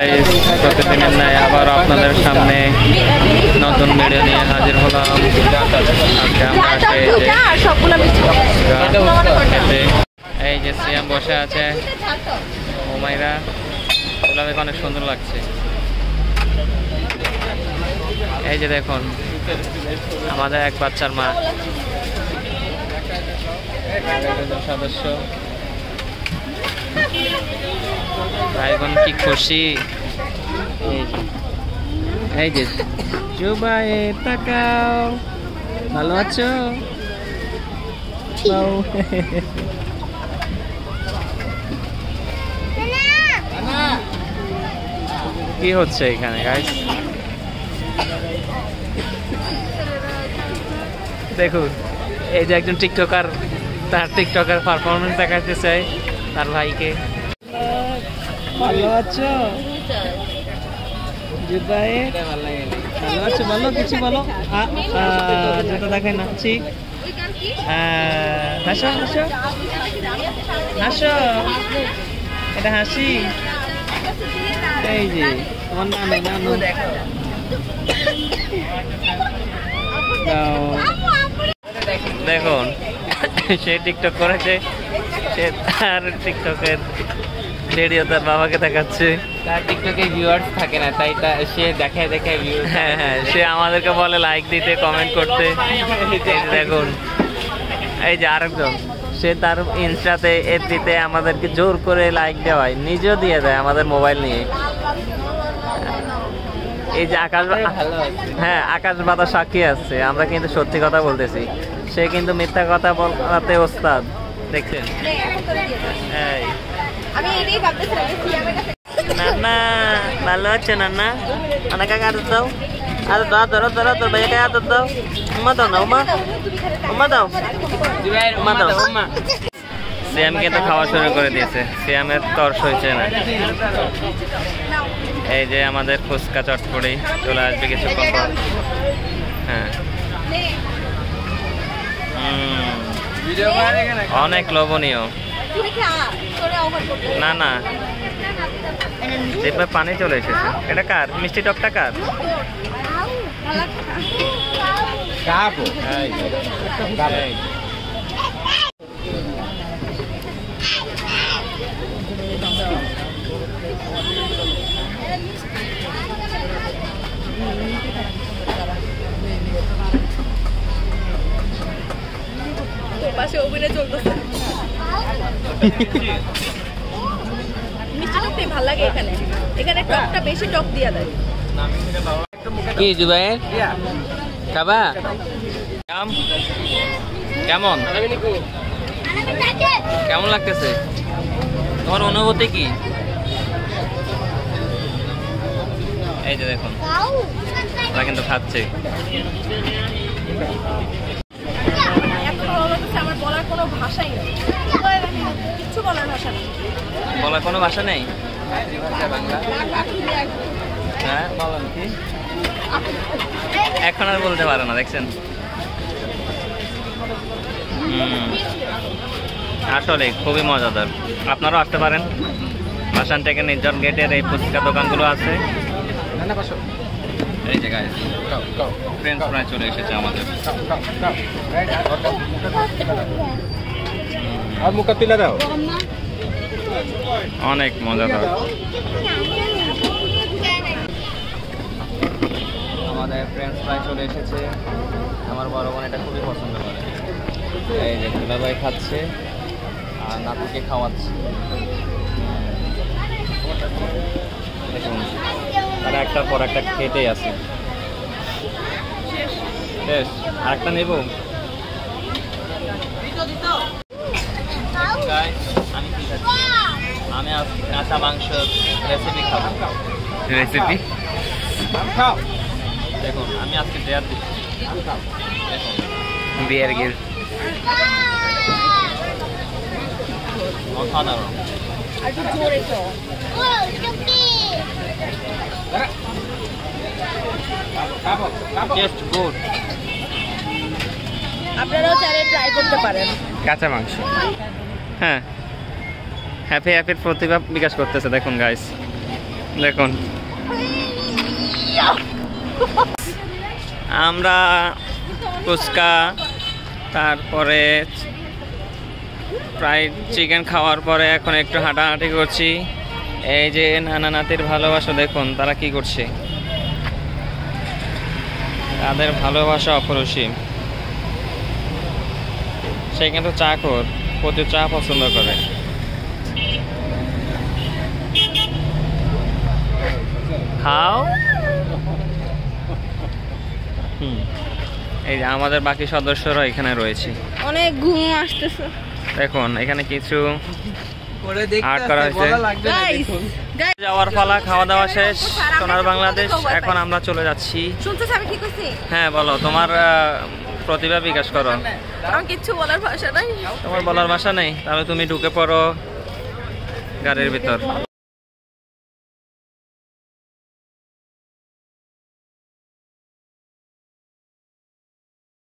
প্রতিদিনের ন্যায় আবার আপনাদের সামনে নতুন ভিডিও নিয়ে হাজির হলাম। এই যে সিয়াম বসে আছে, ওমাইরা ওগুলো অনেক সুন্দর লাগছে। এই যে দেখুন আমাদের এক বাচ্চার মা, সদস্য ভাই বোন কি খুশি। এই যে জুবায়ে তাকাও, ভালো আছো? কি হচ্ছে এখানে গাইস? দেখুন এই যে একজন টিকটকার তার টিকটকার পারফরমেন্স দেখাতে চাই তার ভাইকে। ভালো আছো জুবায়ে? ভালো আছো, বলো কিছু বলো। যেটা দেখাই না ঠিক, হাসো হাসো হাসো, এটা হাসি। এই যে তোমার নানু, নানু দেখুন সে টিকটক করেছে, সে তার টিকটকের ভিডিও তার বাবাকে দেখাচ্ছে। তার টিকটকে ভিউয়ার্স থাকে না, তাই সে দেখায় দেখায় ভিউয়ার্স। হ্যাঁ হ্যাঁ, সে আমাদেরকে বলে লাইক দিতে, কমেন্ট করতে। দেখুন এই যে আরেকজন, সে তার ইনস্টাতে এফবিতে আমাদেরকে জোর করে লাইক দেওয়ায়, নিজেও দিয়ে দেয় আমাদের মোবাইল নিয়ে। এই যে আকাশ, হ্যাঁ আকাশ বাতাস সাক্ষী আসছে, আমরা কিন্তু সত্যি কথা বলতেছি, সে কিন্তু মিথ্যা কথা বলাতে ওস্তাদ। দেখছেন? নান্না ভালো আছে? নান্না অনেক আগে আদর দাও, আদর দাও, ধরো ধরো, তোর ভাইয়াকে আদর দাও। উম্মা দাও না, উম্মা উম্মা দাও, উম্মা দাও। সিয়াম কিন্তু খাওয়া শুরু করে দিয়েছে, সিয়ামের তর্স হয়েছে না। এই যে আমাদের ফুচকা চটপটি চলে আসবে কিছুক্ষণ পর। হ্যাঁ অনেক লোভনীয়। না না দেখবে পানি চলে এসেছে। এটা কার মিষ্টি টকটা? কার? পাশে অভিনয় চলতেছে। মিষ্টি টকটাই ভালো লাগে এখানে, এখানে টকটা বেশি টক দিয়া দেয়। কি জুবায়ে খাবা? কেমন কেমন লাগতেছে তোমার অনুভূতি কি? এই যে দেখুন ওরা কিন্তু খাচ্ছে। আমার বলার কোনো ভাষাই নেই, কিচ্ছু বলার ভাষা নেই। বলার কোনো ভাষা নেই? হ্যাঁ বলেন কি? এখন আর বলতে পারে না, দেখছেন? আসলে খুবই মজাদার, আপনারাও আসতে পারেন। ভাসান থেকে নির্জন গেটের এই ফুচকা দোকানগুলো আছে। এই যে গাইস ফ্রেঞ্চ ফ্রাই চলে এসেছে আমাদের। আর মুখা তুলে দাও, অনেক মজাদার। আমাদের ফ্রেঞ্চ ফ্রাই চলে এসেছে। আমার বড় বোন এটা খুবই পছন্দ করে। এই যে দুলাভাই খাচ্ছে আর নাতুকে খাওয়াচ্ছে। দেখুন তারা একটার পর একটা খেতেই আছে। বেশ আরেকটা নেব। আমি কি খাচ্ছি? আমি কাঁচা মাংস রেসিপি খাবো। রেসিপি দেখুন, আমি আজকে ডেয়ার দিচ্ছি। দেখুন বিয়ার গিল অসাধারণ। Taste good. আপনারাও চাইলে ট্রাই করতে পারেন। কাঁচা মাংস, হ্যাঁ হ্যাপি হ্যাপির প্রতিভা বিকাশ করতেছে। দেখুন গাইস দেখুন আমরা ফুচকা তারপরে ফ্রাইড চিকেন খাওয়ার পরে এখন একটু হাঁটাহাঁটি করছি। এই যে নানা নাতির ভালোবাসা দেখুন তারা কি করছে, তাদের ভালোবাসা অপরিসীম। সে কিন্তু চা খোর, প্রচুর চা পছন্দ করে। খাও। এই যে আমাদের বাকি সদস্যরা এখানে রয়েছে। অনেক ঘুম আসতেছে। দেখুন এখানে কিছু আর্ট করা হয়েছে। যাওয়ার পালা, খাওয়া দাওয়া শেষ সোনার বাংলাদেশ। এখন আমরা চলে যাচ্ছি। শুনতেছ আমি কি করছি? হ্যাঁ বলো, তোমার প্রতিভা বিকাশ করো। আমার কিচ্ছু বলার ভাষা নাই। তোমার বলার ভাষা নেই? তাহলে তুমি ঢুকে পড়ো গাড়ির ভিতর।